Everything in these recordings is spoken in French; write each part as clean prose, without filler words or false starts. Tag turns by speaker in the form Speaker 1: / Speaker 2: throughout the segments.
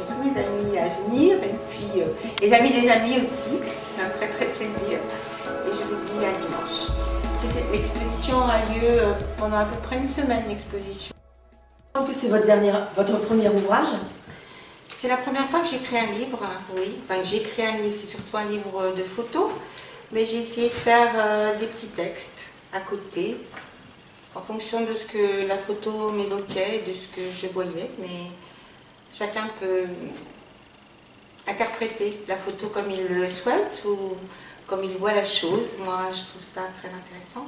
Speaker 1: j'invite tous mes amis à venir et puis les amis des amis aussi, ça me ferait très plaisir. Et je vous dis à dimanche. L'exposition a lieu pendant à peu près une semaine, l'exposition.
Speaker 2: Que c'est votre premier ouvrage?
Speaker 1: C'est la première fois que j'écris un livre, oui. Enfin, que j'écris un livre, c'est surtout un livre de photos. Mais j'ai essayé de faire des petits textes à côté, en fonction de ce que la photo m'évoquait, de ce que je voyais. Mais chacun peut interpréter la photo comme il le souhaite ou comme il voit la chose. Moi, je trouve ça très intéressant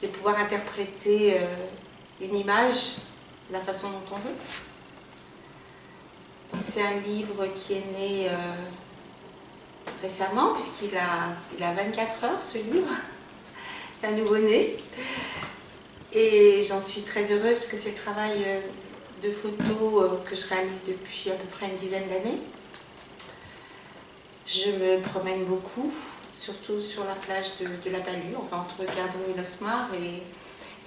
Speaker 1: de pouvoir interpréter une image de la façon dont on veut. C'est un livre qui est né récemment, puisqu'il a 24 heures, ce livre. C'est un nouveau-né. Et j'en suis très heureuse, parce que c'est le travail de photo que je réalise depuis à peu près une dizaine d'années. Je me promène beaucoup, surtout sur la plage de la Balue, enfin entre Gardon et Losmar, et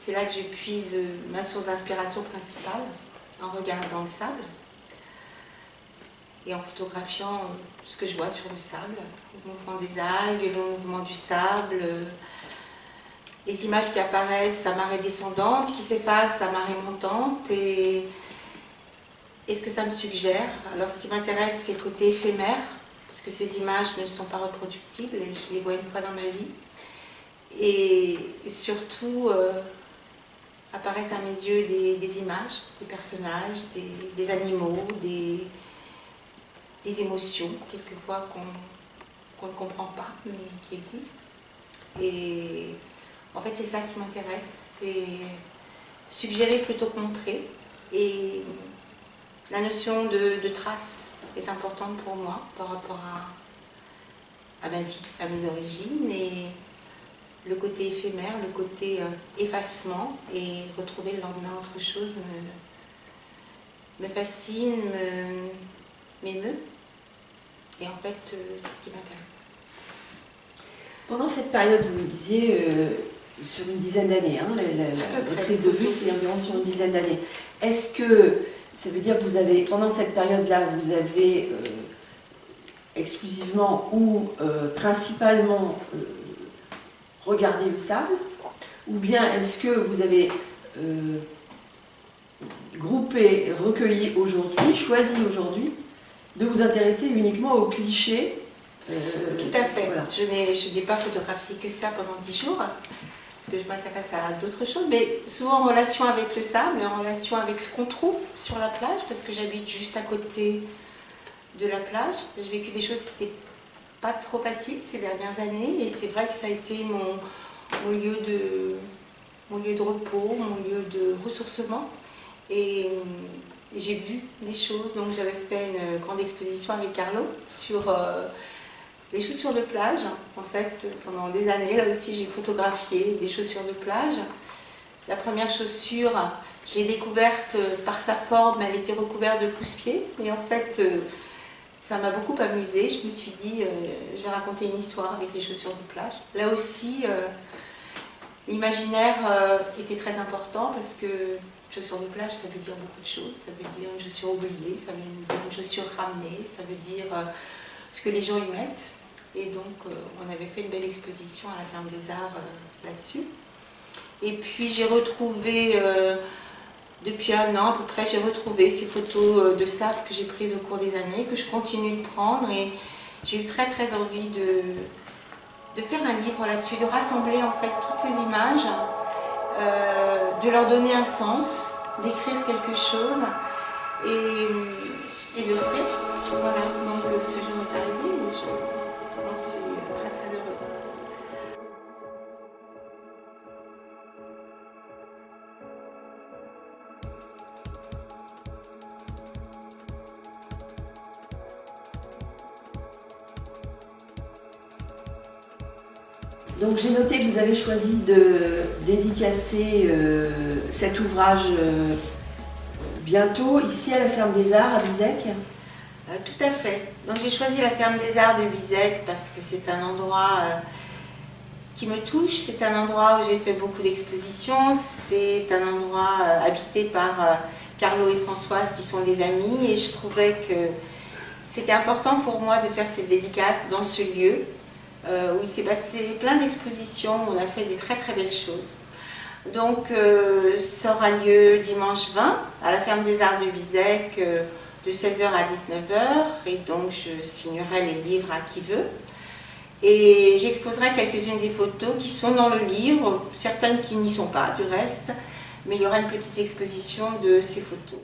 Speaker 1: c'est là que je puise ma source d'inspiration principale, en regardant le sable et en photographiant ce que je vois sur le sable, le mouvement des algues, le mouvement du sable, les images qui apparaissent à marée descendante, qui s'effacent à marée montante, et ce que ça me suggère. Alors ce qui m'intéresse, c'est le côté éphémère, parce que ces images ne sont pas reproductibles et je les vois une fois dans ma vie. Et surtout, apparaissent à mes yeux des images, des personnages, des animaux, des émotions, quelquefois qu'on ne comprend pas, mais qui existent. Et en fait, c'est ça qui m'intéresse, c'est suggérer plutôt que montrer. Et la notion de trace est importante pour moi par rapport à ma vie, à mes origines, et le côté éphémère, le côté effacement, et retrouver le lendemain autre chose me fascine, m'émeut, et en fait c'est ce qui m'intéresse.
Speaker 2: Pendant cette période, vous me disiez sur une dizaine d'années, hein, la prise de vue c'est environ sur une dizaine d'années. Est-ce que ça veut dire que vous avez, pendant cette période-là, vous avez exclusivement ou principalement regardé le sable, ou bien est-ce que vous avez groupé, recueilli aujourd'hui, choisi aujourd'hui de vous intéresser uniquement aux clichés?
Speaker 1: Tout à fait.
Speaker 2: Voilà.
Speaker 1: Je n'ai pas photographié que ça pendant 10 jours, parce que je m'intéresse à d'autres choses, mais souvent en relation avec le sable, en relation avec ce qu'on trouve sur la plage, parce que j'habite juste à côté de la plage. J'ai vécu des choses qui n'étaient pas trop faciles ces dernières années, et c'est vrai que ça a été mon lieu de repos, mon lieu de ressourcement, et j'ai vu des choses. Donc j'avais fait une grande exposition avec Carlo sur les chaussures de plage. En fait, pendant des années, là aussi, j'ai photographié des chaussures de plage. La première chaussure, je l'ai découverte par sa forme, elle était recouverte de pousse-pieds. Et en fait, ça m'a beaucoup amusée. Je me suis dit, je vais raconter une histoire avec les chaussures de plage. Là aussi, l'imaginaire était très important, parce que chaussures de plage, ça veut dire beaucoup de choses. Ça veut dire une chaussure oubliée, ça veut dire une chaussure ramenée, ça veut dire ce que les gens y mettent. Et donc, on avait fait une belle exposition à la Ferme des Arts là-dessus. Et puis, j'ai retrouvé, depuis un an à peu près, j'ai retrouvé ces photos de sable que j'ai prises au cours des années, que je continue de prendre. Et j'ai eu très très envie de faire un livre là-dessus, de rassembler en fait toutes ces images, de leur donner un sens, d'écrire quelque chose et de le faire. Voilà, donc ce jour est arrivé et j'en suis très très heureuse.
Speaker 2: Donc j'ai noté que vous avez choisi de dédicacer cet ouvrage bientôt, ici à la Ferme des Arts, à Bizec.
Speaker 1: Tout à fait. Donc j'ai choisi la Ferme des Arts de Bizec parce que c'est un endroit qui me touche, c'est un endroit où j'ai fait beaucoup d'expositions, c'est un endroit habité par Carlo et Françoise qui sont des amis, et je trouvais que c'était important pour moi de faire cette dédicace dans ce lieu où il s'est passé plein d'expositions, on a fait des très très belles choses. Donc ça aura lieu dimanche 20 à la Ferme des Arts de Bizec de 16h à 19h, et donc je signerai les livres à qui veut. Et j'exposerai quelques-unes des photos qui sont dans le livre, certaines qui n'y sont pas du reste, mais il y aura une petite exposition de ces photos.